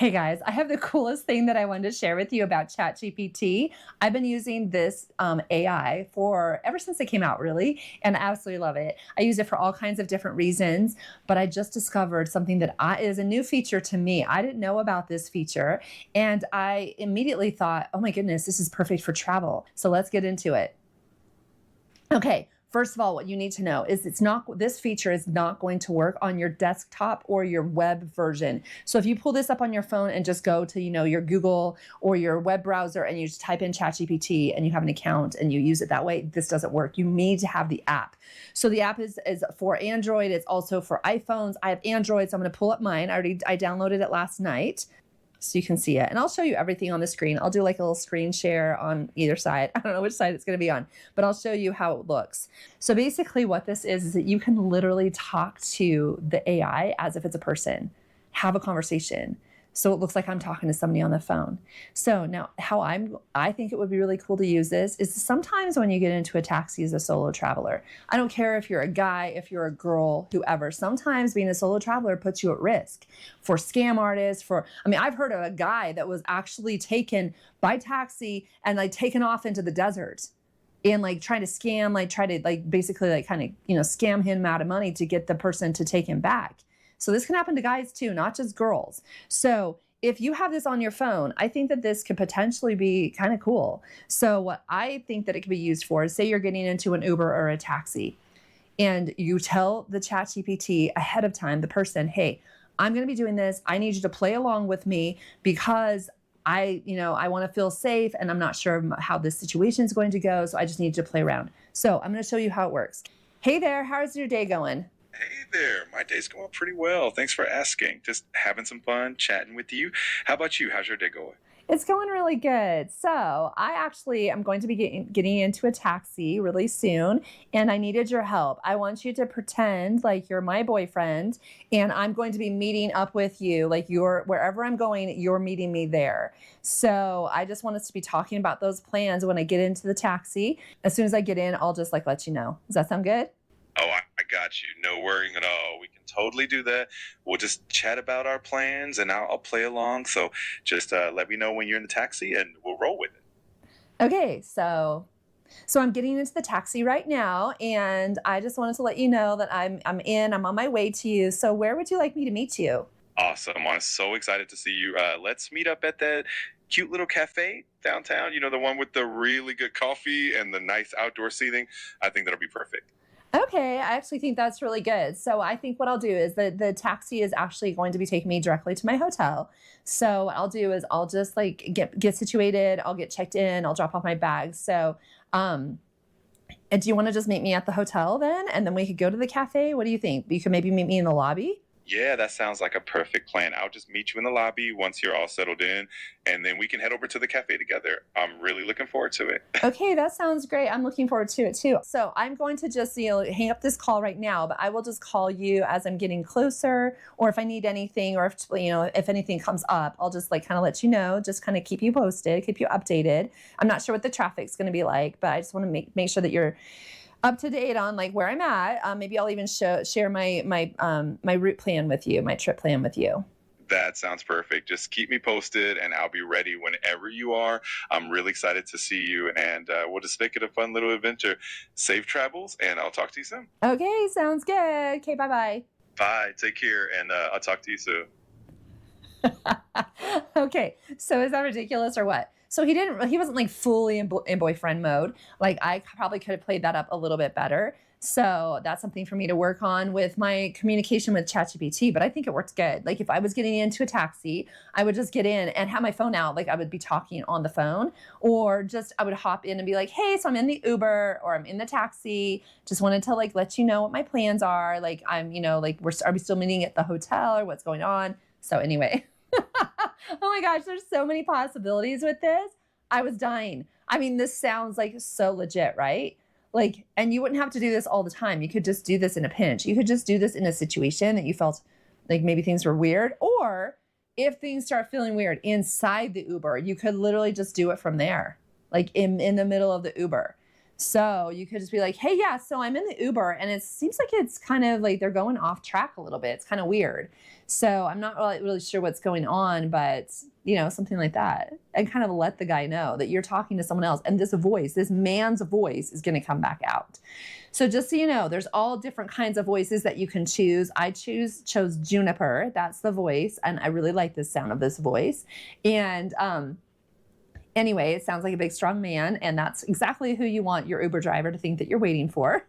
Hey guys, I have the coolest thing that I wanted to share with you about ChatGPT. I've been using this AI for ever since it came out, really, and I absolutely love it. I use it for all kinds of different reasons, but I just discovered something that is a new feature to me. I didn't know about this feature, and I immediately thought, oh my goodness, this is perfect for travel. So let's get into it. Okay, first of all, what you need to know is this feature is not going to work on your desktop or your web version. So if you pull this up on your phone and just go to, your Google or your web browser and you just type in ChatGPT and you have an account and you use it that way, this doesn't work. You need to have the app. So the app is for Android. It's also for iPhones. I have Android, so I'm going to pull up mine. I downloaded it last night, so you can see it. And I'll show you everything on the screen. I'll do like a little screen share on either side. I don't know which side it's going to be on, but I'll show you how it looks. So basically what this is that you can literally talk to the AI as if it's a person, have a conversation. So it looks like I'm talking to somebody on the phone. So now how I think it would be really cool to use this is sometimes when you get into a taxi as a solo traveler, I don't care if you're a guy, if you're a girl, whoever, sometimes being a solo traveler puts you at risk for scam artists, I've heard of a guy that was actually taken by taxi and taken off into the desert and trying to scam, basically scam him out of money to get the person to take him back. So this can happen to guys too, not just girls. So if you have this on your phone, I think that this could potentially be kind of cool. So what I think that it could be used for is, say you're getting into an Uber or a taxi and you tell the ChatGPT ahead of time, the person, hey, I'm going to be doing this. I need you to play along with me because I want to feel safe and I'm not sure how this situation is going to go. So I just need you to play around. So I'm going to show you how it works. Hey there, how's your day going? Hey there, my day's going pretty well. Thanks for asking. Just having some fun chatting with you. How about you? How's your day going? It's going really good. So I actually am going to be getting into a taxi really soon, and I needed your help. I want you to pretend like you're my boyfriend, and I'm going to be meeting up with you. Wherever I'm going, you're meeting me there. So I just want us to be talking about those plans when I get into the taxi. As soon as I get in, I'll just let you know. Does that sound good? Oh, I got you. No worrying at all. We can totally do that. We'll just chat about our plans and I'll play along. So just let me know when you're in the taxi and we'll roll with it. Okay, so I'm getting into the taxi right now, and I just wanted to let you know that I'm on my way to you. So where would you like me to meet you? Awesome. I'm so excited to see you. Let's meet up at that cute little cafe downtown. The one with the really good coffee and the nice outdoor seating. I think that'll be perfect. Okay, I actually think that's really good. So I think what I'll do is the taxi is actually going to be taking me directly to my hotel. So what I'll do is I'll just get situated, I'll get checked in, I'll drop off my bags. So and do you want to just meet me at the hotel then? And then we could go to the cafe? What do you think? You could maybe meet me in the lobby? Yeah, that sounds like a perfect plan. I'll just meet you in the lobby once you're all settled in, and then we can head over to the cafe together. I'm really looking forward to it. Okay, that sounds great. I'm looking forward to it too. So I'm going to just hang up this call right now, but I will just call you as I'm getting closer, or if I need anything, or if anything comes up, I'll just kind of let you know, just kind of keep you posted, keep you updated. I'm not sure what the traffic's going to be like, but I just want to make sure that you're up to date on where I'm at. Maybe I'll even share my route plan with you, my trip plan with you. That sounds perfect. Just keep me posted and I'll be ready whenever you are. I'm really excited to see you and we'll just make it a fun little adventure. Safe travels and I'll talk to you soon. Okay, sounds good. Okay, bye-bye. Bye. Take care and I'll talk to you soon. Okay, so is that ridiculous or what? So he wasn't fully in boyfriend mode. I probably could have played that up a little bit better. So that's something for me to work on with my communication with ChatGPT, but I think it worked good. If I was getting into a taxi, I would just get in and have my phone out. I would be talking on the phone, or just I would hop in and be like, hey, so I'm in the Uber or I'm in the taxi. Just wanted to let you know what my plans are. Are we still meeting at the hotel or what's going on? So anyway. Oh my gosh, there's so many possibilities with this. I was dying. This sounds so legit, right? And you wouldn't have to do this all the time. You could just do this in a pinch. You could just do this in a situation that you felt maybe things were weird, or if things start feeling weird inside the Uber, you could literally just do it from there, in the middle of the Uber. So you could just be like, hey, yeah, so I'm in the Uber and it seems like it's kind of like they're going off track a little bit. It's kind of weird. So I'm not really sure what's going on, but something like that. And kind of let the guy know that you're talking to someone else. And this voice, this man's voice is going to come back out. So just so you know, there's all different kinds of voices that you can choose. I chose Juniper. That's the voice. And I really like the sound of this voice. And, anyway, it sounds like a big, strong man, and that's exactly who you want your Uber driver to think that you're waiting for.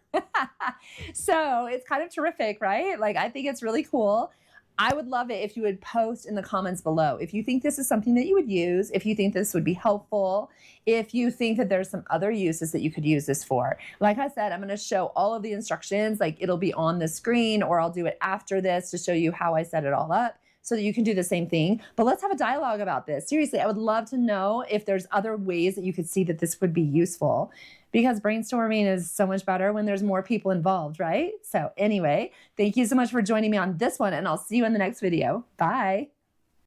So it's kind of terrific, right? Like, I think it's really cool. I would love it if you would post in the comments below if you think this is something that you would use, if you think this would be helpful, if you think that there's some other uses that you could use this for. Like I said, I'm going to show all of the instructions, like it'll be on the screen, or I'll do it after this to show you how I set it all up, so that you can do the same thing. But let's have a dialogue about this. Seriously, I would love to know if there's other ways that you could see that this would be useful, because brainstorming is so much better when there's more people involved, right? So anyway, thank you so much for joining me on this one, and I'll see you in the next video. Bye.